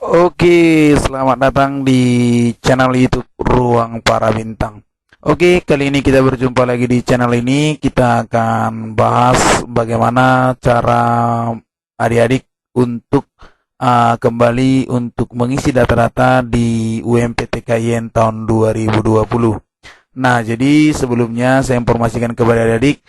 Oke, selamat datang di channel YouTube Ruang Para Bintang. Oke, kali ini kita berjumpa lagi di channel ini. Kita akan bahas bagaimana cara adik-adik untuk kembali untuk mengisi data-data di UMPTKIN tahun 2020. Nah, jadi sebelumnya saya informasikan kepada adik-adik,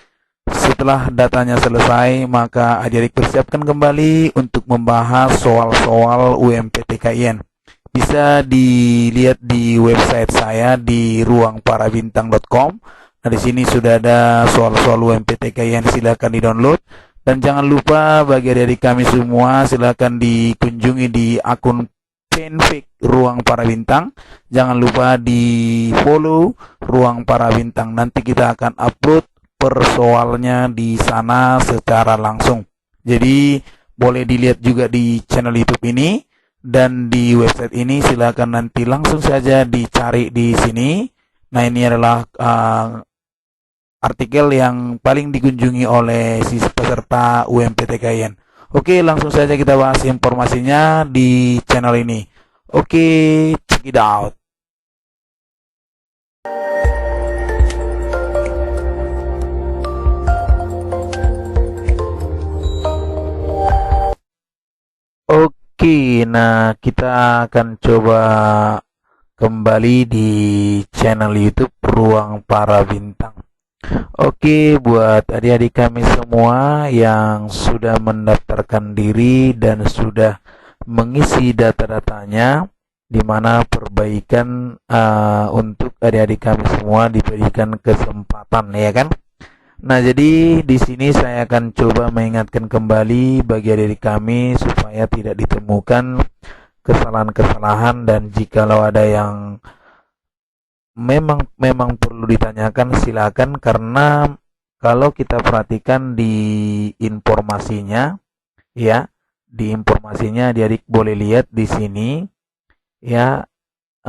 setelah datanya selesai, maka adik-adik persiapkan kembali untuk membahas soal-soal UMPTKIN. Bisa dilihat di website saya di ruangparabintang.com. Nah, di sini sudah ada soal-soal UMPTKIN, silakan di-download. Dan jangan lupa bagi adik-adik kami semua, silakan dikunjungi di akun fanpage Ruang Para Bintang. Jangan lupa di follow Ruang Para Bintang. Nanti kita akan upload persoalnya di sana secara langsung. Jadi boleh dilihat juga di channel YouTube ini dan di website ini. Silakan nanti langsung saja dicari di sini. Nah, ini adalah artikel yang paling dikunjungi oleh si peserta UMPTKIN. Oke, langsung saja kita bahas informasinya di channel ini. Oke, check it out. Oke, nah kita akan coba kembali di channel YouTube Ruang Para Bintang. Oke, buat adik-adik kami semua yang sudah mendaftarkan diri dan sudah mengisi data-datanya, di mana perbaikan untuk adik-adik kami semua diberikan kesempatan, ya kan? Nah, jadi di sini saya akan coba mengingatkan kembali bagi adik-adik kami supaya tidak ditemukan kesalahan-kesalahan, dan jikalau ada yang memang perlu ditanyakan, silakan, karena kalau kita perhatikan di informasinya, ya, di informasinya adik-adik boleh lihat di sini, ya,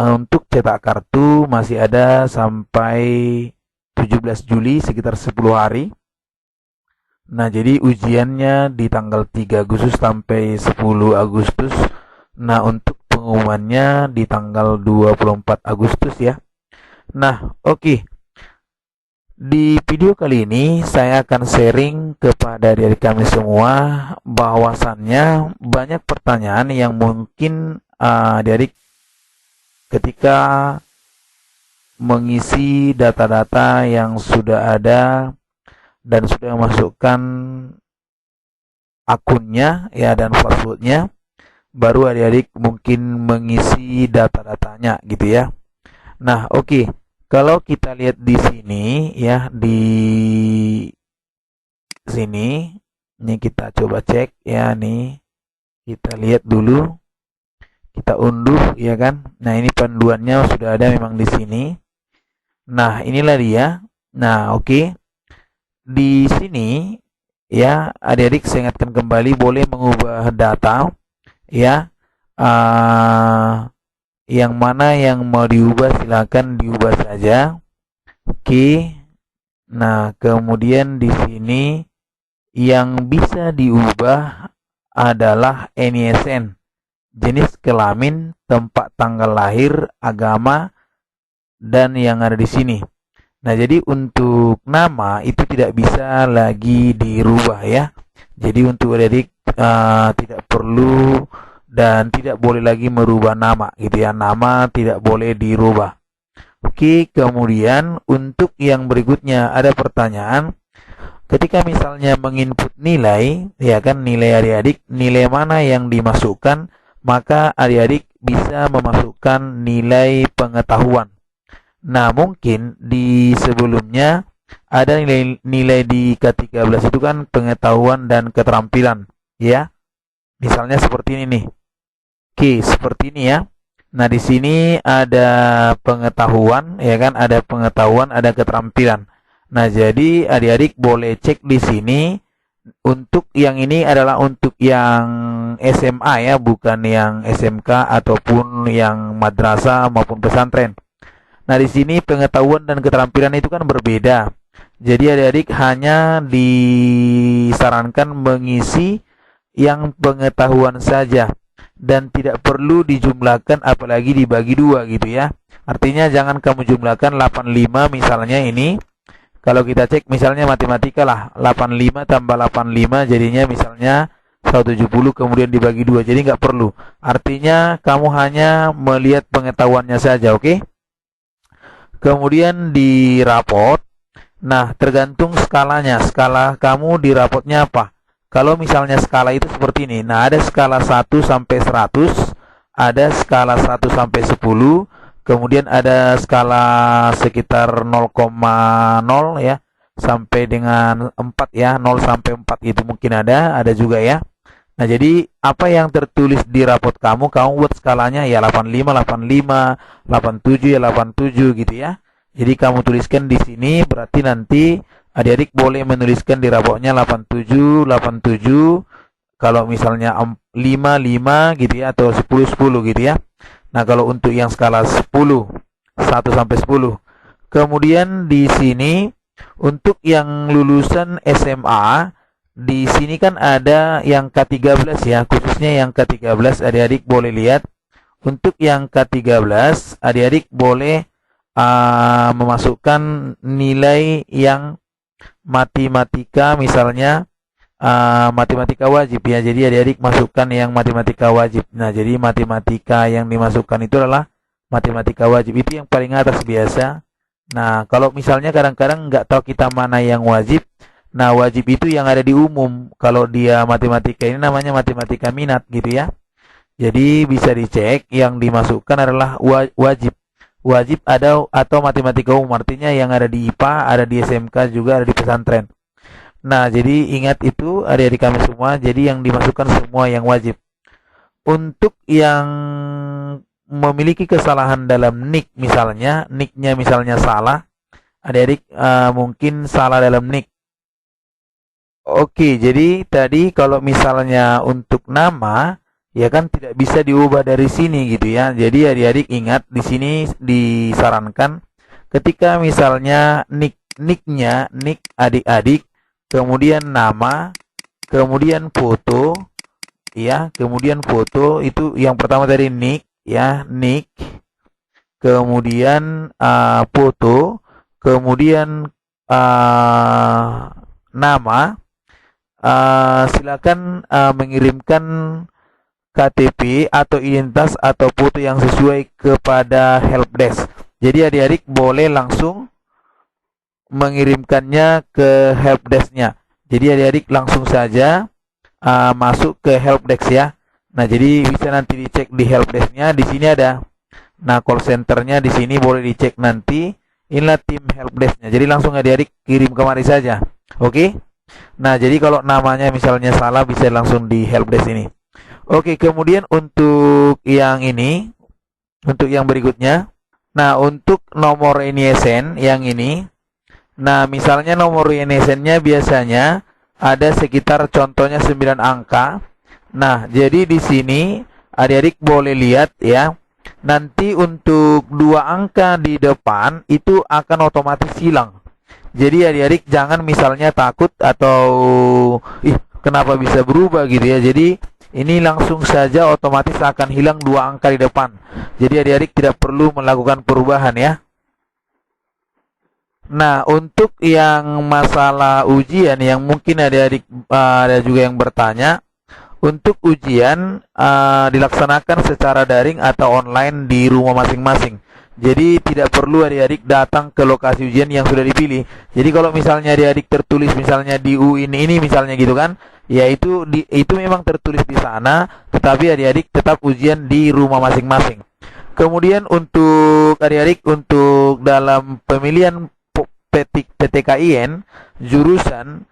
untuk cetak kartu masih ada sampai 17 Juli, sekitar 10 hari. Nah, jadi ujiannya di tanggal 3 Agustus sampai 10 Agustus. Nah, untuk pengumumannya di tanggal 24 Agustus ya. Nah, oke. Di video kali ini saya akan sharing kepada diri kami semua bahwasannya banyak pertanyaan yang mungkin dari ketika mengisi data-data yang sudah ada dan sudah masukkan akunnya, ya, dan passwordnya, baru adik-adik mungkin mengisi data-datanya gitu ya. Nah, oke. Kalau kita lihat di sini ya, di sini, ini kita coba cek ya, nih. Kita lihat dulu, kita unduh ya kan. Nah, ini panduannya sudah ada memang di sini. Nah, inilah dia. Nah, oke. Di sini ya, adik-adik saya ingatkan kembali, boleh mengubah data ya. Yang mana yang mau diubah silakan diubah saja. Oke. Nah, kemudian di sini yang bisa diubah adalah NISN, jenis kelamin, tempat tanggal lahir, agama, dan yang ada di sini. Nah, jadi untuk nama itu tidak bisa lagi dirubah ya. Jadi untuk adik tidak perlu dan tidak boleh lagi merubah nama gitu ya. Nama tidak boleh dirubah. Oke, kemudian untuk yang berikutnya ada pertanyaan. Ketika misalnya menginput nilai, ya kan, nilai adik-adik, nilai mana yang dimasukkan, maka adik-adik bisa memasukkan nilai pengetahuan. Nah, mungkin di sebelumnya ada nilai di K13 itu kan pengetahuan dan keterampilan, ya. Misalnya seperti ini nih. Oke, seperti ini ya. Nah, di sini ada pengetahuan, ya kan, ada pengetahuan, ada keterampilan. Nah, jadi adik-adik boleh cek di sini. Untuk yang ini adalah untuk yang SMA ya, bukan yang SMK ataupun yang madrasah maupun pesantren. Nah, di sini pengetahuan dan keterampilan itu kan berbeda. Jadi adik-adik hanya disarankan mengisi yang pengetahuan saja. dan tidak perlu dijumlahkan apalagi dibagi dua gitu ya. Artinya jangan kamu jumlahkan 85 misalnya ini. Kalau kita cek misalnya matematika lah, 85 tambah 85 jadinya misalnya 170 kemudian dibagi dua. Jadi nggak perlu. Artinya kamu hanya melihat pengetahuannya saja, oke? Kemudian di rapot, nah tergantung skalanya. Skala kamu di rapotnya apa? Kalau misalnya skala itu seperti ini. Nah, ada skala 1 sampai 100, ada skala 1 sampai 10, kemudian ada skala sekitar 0,0 ya, sampai dengan 4 ya, 0 sampai 4 itu mungkin ada juga ya. Nah, jadi apa yang tertulis di rapot kamu buat skalanya ya 85, 85, 87 ya 87 gitu ya. Jadi kamu tuliskan di sini, berarti nanti adik-adik boleh menuliskan di rapotnya 87, 87. Kalau misalnya 5, 5 gitu ya, atau 10, 10 gitu ya. Nah, kalau untuk yang skala 10, 1 sampai 10. Kemudian di sini untuk yang lulusan SMA, di sini kan ada yang K13 ya, khususnya yang K13 adik-adik boleh lihat. Untuk yang K13 adik-adik boleh memasukkan nilai yang matematika misalnya matematika wajib ya. Jadi adik-adik masukkan yang matematika wajib. Nah, jadi matematika yang dimasukkan itu adalah matematika wajib. Itu yang paling atas biasa. Nah, kalau misalnya kadang-kadang nggak tahu kita mana yang wajib, nah wajib itu yang ada di umum. Kalau dia matematika ini namanya matematika minat gitu ya. Jadi bisa dicek yang dimasukkan adalah wajib. Wajib ada atau matematika umum, artinya yang ada di IPA, ada di SMK, juga ada di pesantren. Nah, jadi ingat itu adik-adik kami semua, jadi yang dimasukkan semua yang wajib. Untuk yang memiliki kesalahan dalam nick misalnya, nicknya misalnya salah, adik-adik mungkin salah dalam nick. Oke, jadi tadi kalau misalnya untuk nama, ya kan tidak bisa diubah dari sini gitu ya. Jadi adik-adik ingat di sini disarankan ketika misalnya nicknya nick adik-adik, kemudian nama, kemudian foto, ya, kemudian foto itu yang pertama tadi nick ya, nick, kemudian foto, kemudian nama. Silakan mengirimkan KTP atau identitas atau foto yang sesuai kepada helpdesk. Jadi adik-adik boleh langsung mengirimkannya ke helpdesk-nya. Jadi adik-adik langsung saja masuk ke helpdesk ya. Nah, jadi bisa nanti dicek di helpdesk-nya. Di sini ada. Nah, call center-nya di sini boleh dicek nanti. Inilah tim helpdesk-nya. Jadi langsung adik-adik kirim kemari saja. Oke? Nah, jadi kalau namanya misalnya salah bisa langsung di helpdesk ini. Oke, kemudian untuk yang ini, untuk yang berikutnya. Nah, untuk nomor NISN yang ini. Nah, misalnya nomor NISN-nya biasanya ada sekitar contohnya 9 angka. Nah, jadi di sini adik-adik boleh lihat ya. Nanti untuk 2 angka di depan itu akan otomatis hilang. Jadi adik-adik jangan misalnya takut atau kenapa bisa berubah gitu ya. Jadi ini langsung saja otomatis akan hilang 2 angka di depan. Jadi adik-adik tidak perlu melakukan perubahan ya. Nah, untuk yang masalah ujian yang mungkin adik-adik ada juga yang bertanya, untuk ujian dilaksanakan secara daring atau online di rumah masing-masing. Jadi tidak perlu adik-adik datang ke lokasi ujian yang sudah dipilih. Jadi kalau misalnya adik-adik tertulis misalnya di UIN ini misalnya gitu kan, ya itu memang tertulis di sana, tetapi adik-adik tetap ujian di rumah masing-masing. Kemudian untuk adik-adik untuk dalam pemilihan PTKIN jurusan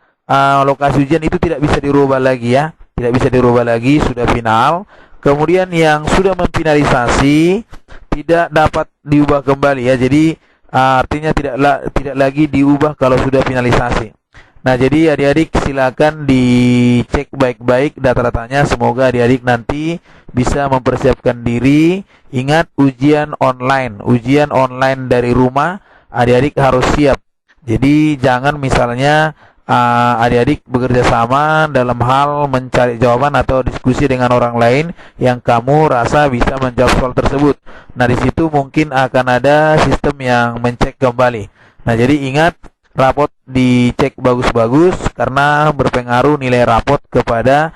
lokasi ujian itu tidak bisa dirubah lagi ya, tidak bisa dirubah lagi, sudah final. Kemudian yang sudah memfinalisasi tidak dapat diubah kembali ya. Jadi artinya tidak lagi diubah kalau sudah finalisasi. Nah, jadi adik-adik silakan dicek baik-baik data-datanya. Semoga adik-adik nanti bisa mempersiapkan diri. Ingat ujian online dari rumah, adik-adik harus siap. Jadi jangan misalnya adik-adik bekerja sama dalam hal mencari jawaban atau diskusi dengan orang lain yang kamu rasa bisa menjawab soal tersebut. Nah, di situ mungkin akan ada sistem yang mencek kembali. Nah, jadi ingat, rapot dicek bagus-bagus karena berpengaruh nilai rapot kepada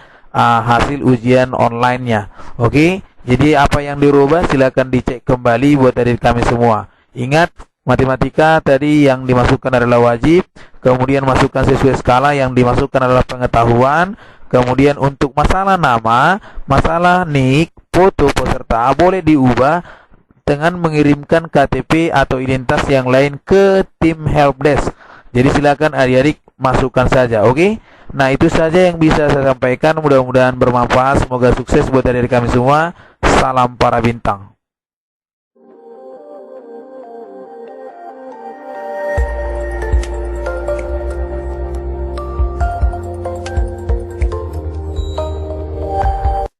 hasil ujian online-nya. Oke, jadi apa yang dirubah silakan dicek kembali buat adik kami semua. Ingat, matematika tadi yang dimasukkan adalah wajib, kemudian masukkan sesuai skala, yang dimasukkan adalah pengetahuan, kemudian untuk masalah nama, masalah nik, foto peserta boleh diubah dengan mengirimkan KTP atau identitas yang lain ke tim helpdesk. Jadi silakan adik-adik masukkan saja, oke? Nah, itu saja yang bisa saya sampaikan, mudah-mudahan bermanfaat, semoga sukses buat adik-adik kami semua. Salam para bintang.